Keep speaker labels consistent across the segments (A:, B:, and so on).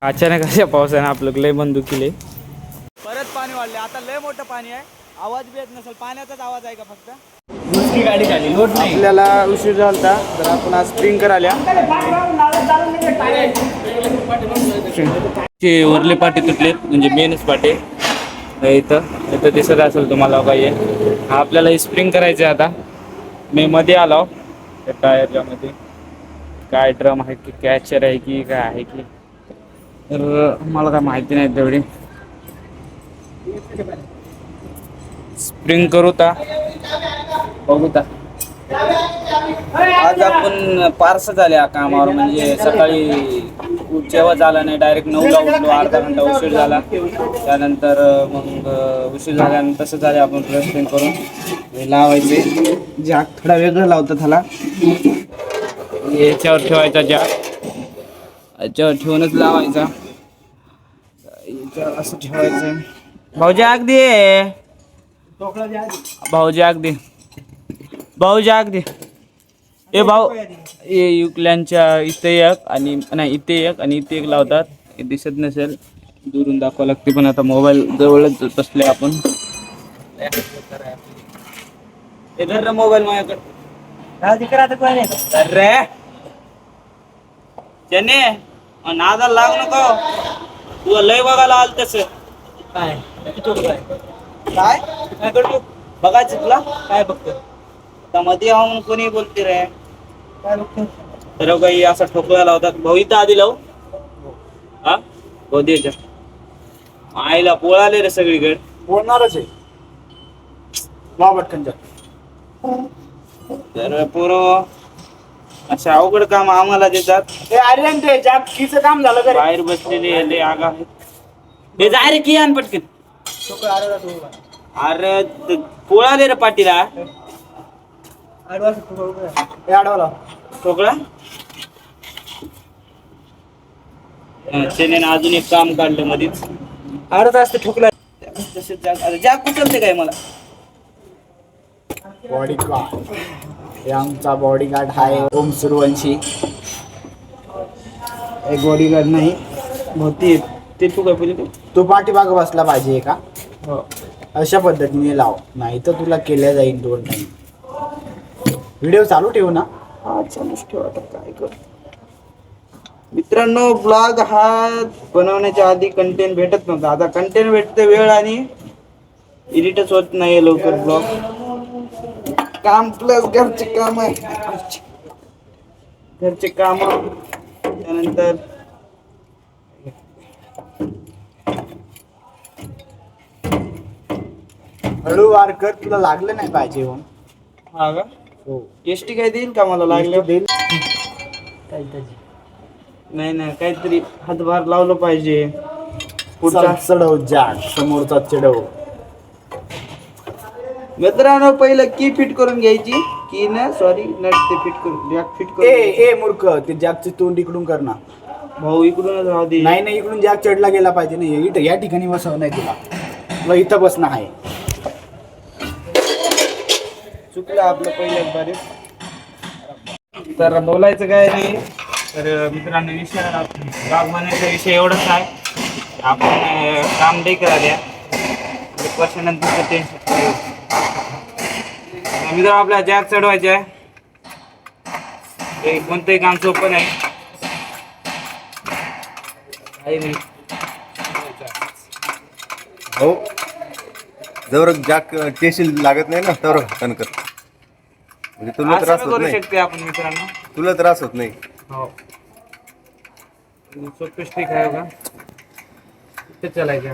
A: अचानक अशा पावसाने आपलं लय बंदूक केले.
B: परत पाणी वाढले. आता लय मोठं पाणी आहे. आवाज बी येत नसेल. पाण्याचाच आवाज आहे का फक्त?
A: दुसरी गाडी झाली लोट नाही.
B: आपल्याला उशीर झाला तर आपण आज स्प्रिंकर आल्या.
A: वरले पाटे तुटलेत म्हणजे मेनच पाटे इथं दिसत असेल तुम्हाला काही. हा आपल्याला स्प्रिंग करायचं आता. मी मध्ये आलो त्या टायरच्या मध्ये. काय ड्रम आहे की कॅचर आहे की काय आहे की, तर मला काय माहिती नाही तेवढी. स्प्रिंग करू ता बघू ता. आज आपण पार्स झाल्या कामावर म्हणजे सकाळी जेव्हा झाला नाही डायरेक्ट 9ला उठलो. अर्धा घंटा उशीर झाला. त्यानंतर मग उशीर झाल्यानंतर तसं झालं आपण प्लस्टिंग करून लावायचे. जॅक थोडा वेगळं लावतात ह्याला. याच्यावर ठेवायचा जॅक. याच्यावर ठेवूनच लावायचा. याच्यावर असं ठेवायचं. भाऊ जॅक दे. भाऊ जॅक दे. भाऊ जॅक दे. ए भाऊ हे युक्ल्यांच्या इथे एक आणि नाही इथे एक आणि इथे एक लावतात. हे दिसत नसेल दुरून दाखवावं लागते पण आता मोबाईल जवळच बसले आपण. इधर मोबाईल माझ्याकडे रे त्याने नादा लाग नको. तू लय बघायला आल तस काय काय काय करतो बघायचं तुला काय बघतो मध्ये येऊन कोणी बोलते रे काय बघतो. तर काही असा ठोकळा लावतात. भाऊ इथं आधी लावू हा भाऊ द्यायच्या आईला पोळाले रे सगळीकडे.
B: बोलणारच आहे. बाबटकंजा
A: तर पोरं असे अवघड काम आम्हाला देतात.
B: हे आर्यन ते जॅकीचं काम झालं का रे?
A: बाहेर बसलेले लय आगा आहेत. हे जाय रे की आण पटकन. अरे पोळाले रे पाटीला
B: आडवाला
A: ठोकळा. त्याने अजून एक काम काढलं मध्येच.
B: अर्धा तास ते ठोकला.
A: तसेच जॅक कुचलते काय मला.
B: बॉडीगार्ड हे आमचा बॉडीगार्ड आहे ओम सूर्यवंशी. एक बॉडीगार्ड नाही
A: होती ते तू काय बोलते.
B: तो पाठीमाग बसला पाहिजे का
A: हो
B: अशा पद्धतीने लाव. नाही तर तुला केल्या जाईल 2 टाइम. व्हिडिओ चालू ठेवू ना.
A: हा चालूच ठेवा आता काय कर. मित्रांनो ब्लॉग हा बनवण्याच्या आधी कंटेंट भेटत नव्हता. आता कंटेंट भेटते वेळ आणि एडिटच होत नाही लवकर. ब्लॉग काम प्लस घरचे काम आहे. घरचे काम त्यानंतर
B: हळू वार कर तुला लागलं नाही पाहिजे.
A: हा का
B: हो
A: एसटी काय देईल का मला लागलं
B: देईल.
A: नाही नाही काहीतरी हातभार लावलं पाहिजे.
B: पुढचा चढव जॅक समोरचा चढव.
A: मित्रांनो पहिलं की फिट करून घ्यायची की ना सॉरी नट ते फिट करून जॅक फिट
B: ए
A: करून.
B: ए मूर्ख ते जॅकचे तोंड इकडून कर ना.
A: भाऊ इकडूनच राहू दे.
B: नाही नाही इकडून जॅक चढला गेला पाहिजे. नाही इथं या ठिकाणी बसव नाही तुला इथं बसणं आहे.
A: चुकलं आपलं पहिल्याच बारे. तर बोलायचं काय नाही. तर मित्रांनो विषय ब्लॉग बनवायचा विषय एवढाच आहे. आपण काम नाही करायला एक वर्षानंतर टेन्शन. मित्र आपल्या जॅक चढवायचे आहे. ते कोणतंही काम सोपं नाही.
C: हो जवळ जॅक टेन्शन लागत नाही ना तर कणकर म्हणजे तुला त्रास
A: असं
C: होत
A: करू
C: नाही.
A: शकते आपण मित्रांनो.
C: तुला त्रास होत नाही.
A: हो सोपी स्टिक आहे का ते चालायचं.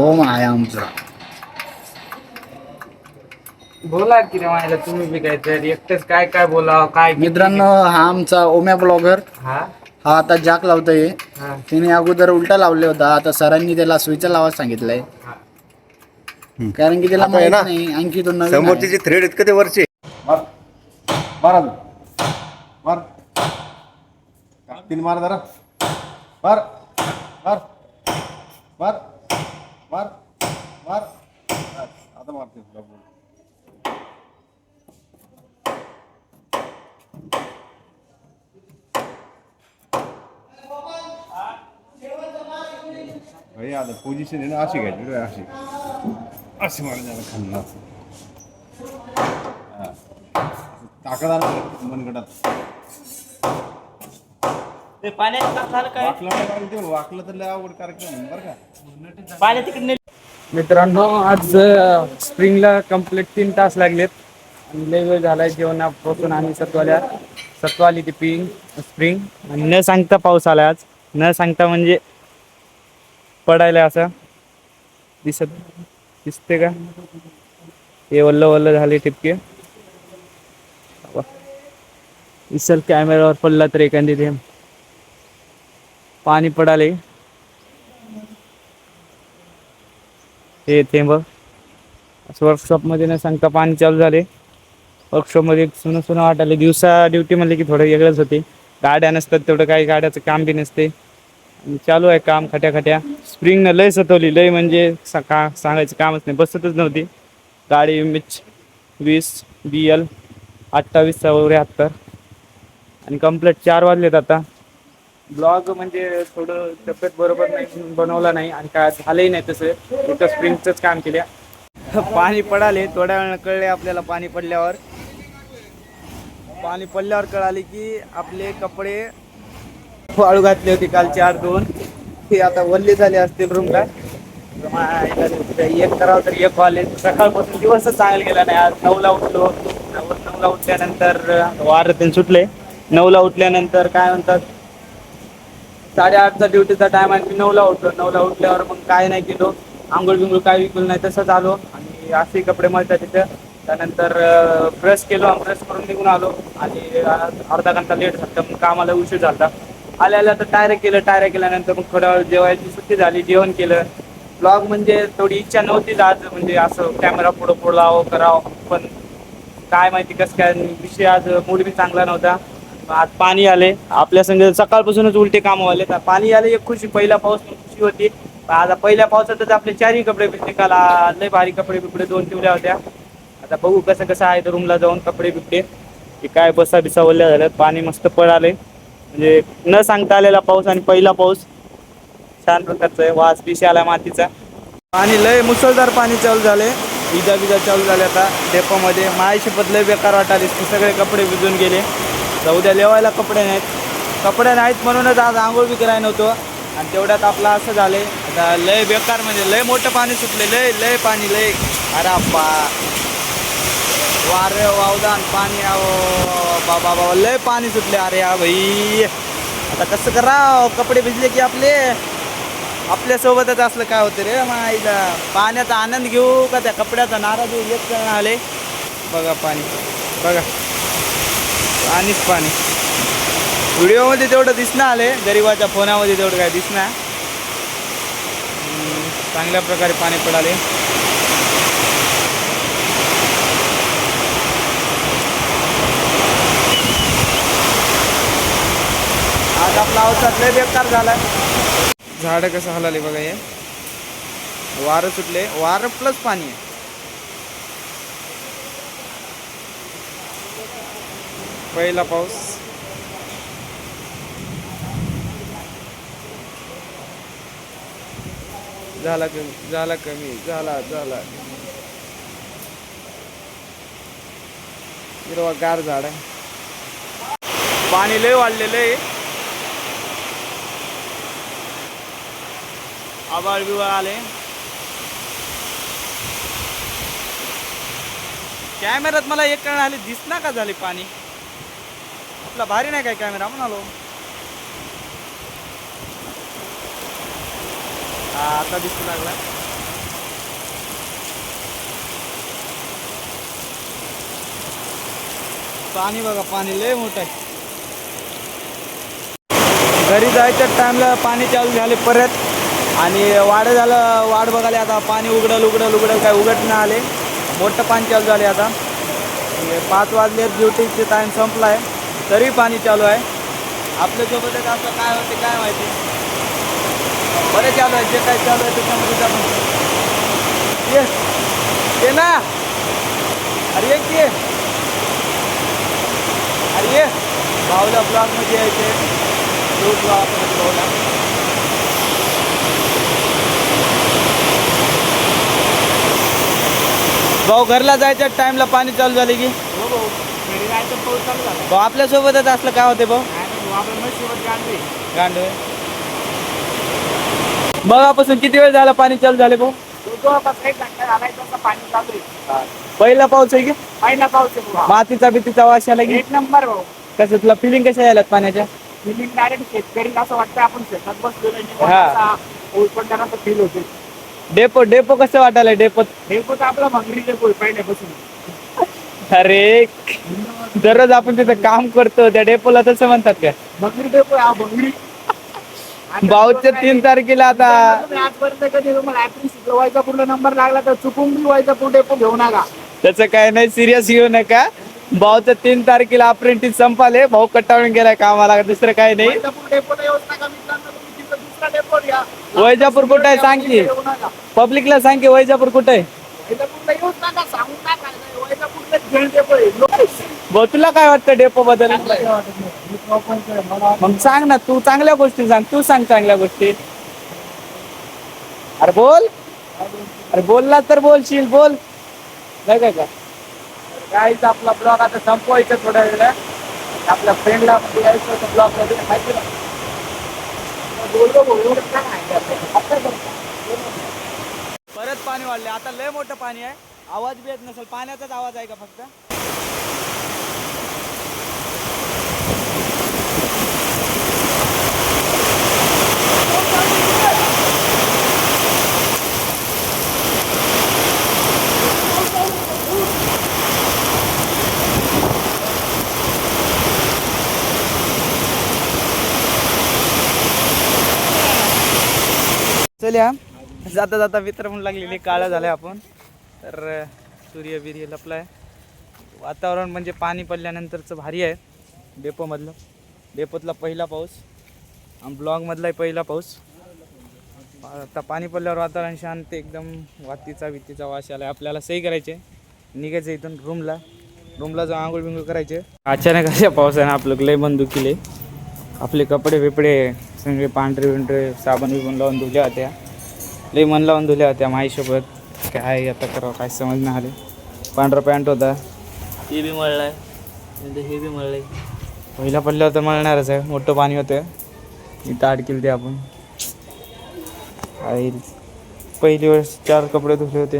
B: ओम आहे आमचा.
A: बोला की रे माझ्या तुम्ही बी काय तर एकटेच काय काय बोलावं काय.
B: मित्रांनो हा आमचा ओम्या ब्लॉगर.
A: हा
B: हा आता जॅक लावतोय.
A: हा
B: तिने अगोदर उलटा लावले होता. आता सरांनी त्याला स्विच लावायला सांगितलंय. कारण की त्याला
C: आता आहे
B: माहित
C: ना,
B: नाही आणखी तो नवीन
C: समोरचे
B: आहे.
C: जे थ्रेड आहेत का ते वरचे मार मार मार 3 मार जरा मार मार मार मार मार आता मारते तुला. हे आता पोझिशन आहे ना अशी घ्यायची रे, अशी अशी मारायची खाल्ला ताकद आला मनगटात.
A: ते पाण्यात का झालं काय
C: वाकलं नाही पाहिजे ते, वाकलं तर लय अवघड कार्यक्रम बरं का.
A: पाण्यात तिकडे
D: मित्रांनो आज स्प्रिंगला कंप्लीट 3 तास लागलेत आणि लय वेळ झालाय जेवणापासून. आणि सत्व आली ती स्प्रिंग आणि न सांगता पाऊस आलाय आज. न सांगता म्हणजे पडायला असं दिसते का, हे वल्ल वल्ल झाले ठिपके. दिसल कॅमेरावर पडला तर एखादी थेंब पाणी पडाले. हे थेंब वर्कशॉपमध्ये न सांगता पाणी चालू झाले. वर्कशॉपमध्ये सुनं सुनं वाटायला. दिवसा ड्युटी म्हणले की थोडं वेगळंच होते. गाड्या नसतात तेवढं, काही गाड्याचं काम बी नसते. आणि चालू आहे काम खट्या. स्प्रिंगनं लय सतवली, लय म्हणजे सांगायचं कामच नाही. बसतच नव्हती गाडी. MH20 BL 2874 आणि कंप्लीट 4 वाजलेत आता. ब्लॉग म्हणजे थोडं तब्येत बरोबर नाही, बनवला नाही आणि काय झालंही नाही तसं. एका स्प्रिंगचंच काम केल्या. पाणी पडाले, थोड्या वेळानं कळले आपल्याला. पाणी पडल्यावर कळाले की आपले कपडे वाळू घातले होते काल 4-2 ते आता वल्ले झाले असतील रूमला. एक करावं तर एक वाले. सकाळपासून दिवसच चांगला गेला नाही. आज 9ला उठलो. 9ला उठल्यानंतर वारं सुटले. 9ला उठल्यानंतर काय म्हणतात 8:30चा ड्युटीचा टाइम आहे. 9ला उठलो. 9ला उठल्यावर मग काय नाही केलो, आंघोळ बिंघोळ काय विकलं नाही, तसंच आलो. आणि असे कपडे मळतात तिथं. त्यानंतर ब्रश केलो, ब्रश करून निघून आलो. आणि अर्धा घंटा लेट झाला, मग कामाला उशीर झाला. आल्या तर टायऱ्या केल्यानंतर मग थोड्या वेळ जेवायची सुट्टी झाली, जेवण केलं. ब्लॉग म्हणजे थोडी इच्छा नव्हतीच आज, म्हणजे असं कॅमेरा पुढं लावं करावं, पण काय माहिती कसं काय विषय. आज मूड बी चांगला नव्हता. आज पाणी आले आपल्या संग. सकाळपासूनच उलटे काम व्हायले. पाणी आले एक खुशी, पहिला पाऊस खुशी होती. आता पहिल्या पावसातच आपले 4ही कपडे भिजले. काल लय भारी कपडे बिपडे 2 ठेवल्या होत्या. आता बघू कसं आहे तर रूमला जाऊन कपडे बिपडे की काय बसा ओल्या झाल्यात. पाणी मस्त पडाले, म्हणजे न सांगता आलेला पाऊस. आणि पहिला पाऊस छान प्रकारचा आहे. वास पिशी आला मातीचा. पाणी लय मुसळधार पाणी चालू झाले. विजा चालू झाले आता डेपोमध्ये. मायशपत लय बेकार वाटाले. सगळे कपडे भिजून गेले. उद्या लेवायला कपडे नाहीत म्हणूनच आज आंघोळ बी करायला नव्हतं. आणि तेवढ्यात आपलं असं झाले. आता लय बेकार म्हणजे लय मोठं पाणी सुटले. लय पाणी लय. अरे अप्पा वारे वावदान पाणी. बाबा लय पाणी सुटले. अरे हा भाई आता कसं करा. कपडे भिजले की आपल्यासोबतच असलं काय होतं रे माईला. पाण्याचा आनंद घेऊ का त्या कपड्याचा नाराज घेऊ, एक जण आले. बघा पाणी, बघा पाणी. व्हिडिओमध्ये तेवढं दिसणं आले, गरीबाच्या फोनामध्ये तेवढं काय दिसणार. चांगल्या प्रकारे पाणी पडाले. आज आपला अवसाद लय बेकार झालाय. झाडं कसं हलाले बघा. हे वारं सुटले, वारं प्लस पाणी आहे. पहिला पाऊस झाला कमी हिरवागार झाड आहे. पाणी लय वाढलेलं आहे. आभाळ बिवाळ आले. कॅमेऱ्यात मला एक कळण आले दिसना का झाले. पाणी आपला भारी नाही काय कॅमेरा म्हणालो. आता दिसू लागला. पाणी बघा, पाणी लय मोठं आहे. घरी जायच्या टाइमला पाणी चालू झाले परत. आणि वाढ बघाले. आता पाणी उघडल काय उघड नाही आले. मोठं पाणी चालू झाले. आता 5 वाजले, ड्युटीचे टाइम संपला आहे तरी पाणी चालू आहे. आपल्यासोबतच असं काय होते काय माहिती. बरे चालू आहे, जे काही चालू आहे त्याच्यामध्ये आपण ये ना. अरे ये भाऊला ब्लॉगमध्ये यायचे. भाऊला भाऊ घरला जायच्या टाइमला पाणी चालू झाले की
B: घरी जायचं पाऊस चालू झाला.
D: भाऊ आपल्यासोबतच असलं काय होते भाऊ
B: आपण नशिबात गांधी.
D: गांडवे मगापासून किती वेळ झाला पाणी चालू झाले भाऊ
B: जवळपास 1 घंटा झालाय तसं पाणी चालू आहे.
D: पहिला पाऊस आहे की
B: पहिला पाऊस आहे बुवा.
D: मातीचा भीतीचा वास आला की
B: 1 नंबर भाऊ.
D: कसं तुला फिलिंग कशा यायला पाण्याच्या
B: फिलिंग डायरेक्ट शेतकरी असं वाटतं आपण शेतात बसलेलो
D: हा.
B: पाऊस पडल्यानंतर फील होते.
D: डेपो डेपो कसं वाटायला डेपोत
B: हे पण आपला भंगरी डेपो आहे पहिल्यापासून.
D: अरे दररोज आपण तिथं काम करतो त्या डेपोला तसं म्हणतात का
B: भंगरी डेपो आहे हा भंगरी.
D: भाऊच्या 3 तारखेला आता
B: आजपर्यंत कधी तुम्हाला ऍप्रिल वैजापूरला नंबर लागला तर चुकून बी वैजापूर डेपो घेऊ नका.
D: त्याचं काय नाही सिरियस घेऊ नका भाऊचं 3 तारखेला अप्रेंटिस संपाले भाऊ कटाळून गेलाय कामाला दुसरं काय नाही
B: वैजापूर डेपोला येऊच नका मित्रांनो. तुम्ही तिथं दुसरा डेपो घ्या.
D: वैजापूर कुठं आहे सांग की
B: येऊ नका.
D: पब्लिकला सांग की वैजापूर कुठं आहे
B: वैजापूरला येऊच नका. सांगून काय फायदा? वैजापूरला घेऊन डेपो आहे.
D: भाऊ तुला काय वाटतं डेपो बद्दल मग सांग ना तू चांगल्या गोष्टी सांग तू सांग चांगल्या गोष्टी अरे बोलला तर बोलशील बोल नाही काय का
B: काहीच आपला ब्लॉग आता संपवायचा थोड्या वेळा. आपल्या फ्रेंडला यायचं होतं ब्लॉग मध्ये माहिती ना. बोललो एवढं काय माहिती.
D: परत पाणी वाढले आता लय मोठं पाणी आहे आवाज बी येत नसेल पाण्याचाच आवाज आहे का फक्त चल या जाता जाता मित्र म्हणून लागलेली काळा झालाय आपण तर सूर्य बिर्य लपलाय वातावरण म्हणजे पाणी पडल्यानंतरचं भारी आहे डेपोमधलं डेपोतला पहिला पाऊस आणि ब्लॉगमधलाही पहिला पाऊस आता पाणी पडल्यावर वातावरण शांत एकदम वातीचा भीतीचा वास आला आपल्याला सही करायचे निघायचं इथून रूमला जाऊन आंघोळ बिंघोळ करायचे अचानक अशा पावसाने आपलं लय मन दुखीले आपले कपडे बिपडे सगळे पांढरे बिंढरे साबण बिबण लावून धुल्या होत्या लई मन लावून धुल्या होत्या माईसोबत काय आता करावं काय समज नाही आले पांढरा पॅन्ट होता
A: ते बी मळलाय हे बी मळलंय
D: पहिला पडल्यावर तर मळणारच आहे मोठं पाणी होतं इथं अडकेल ते आपण आई पहिली वेळेस 4 कपडे धुतले होते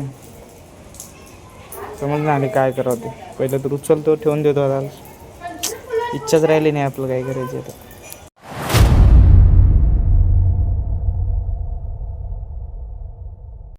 D: समज नाही आले काय करावं ते पहिलं तर उचलतो ठेवून देतो आता इच्छाच राहिली नाही आपलं काय करायचं आता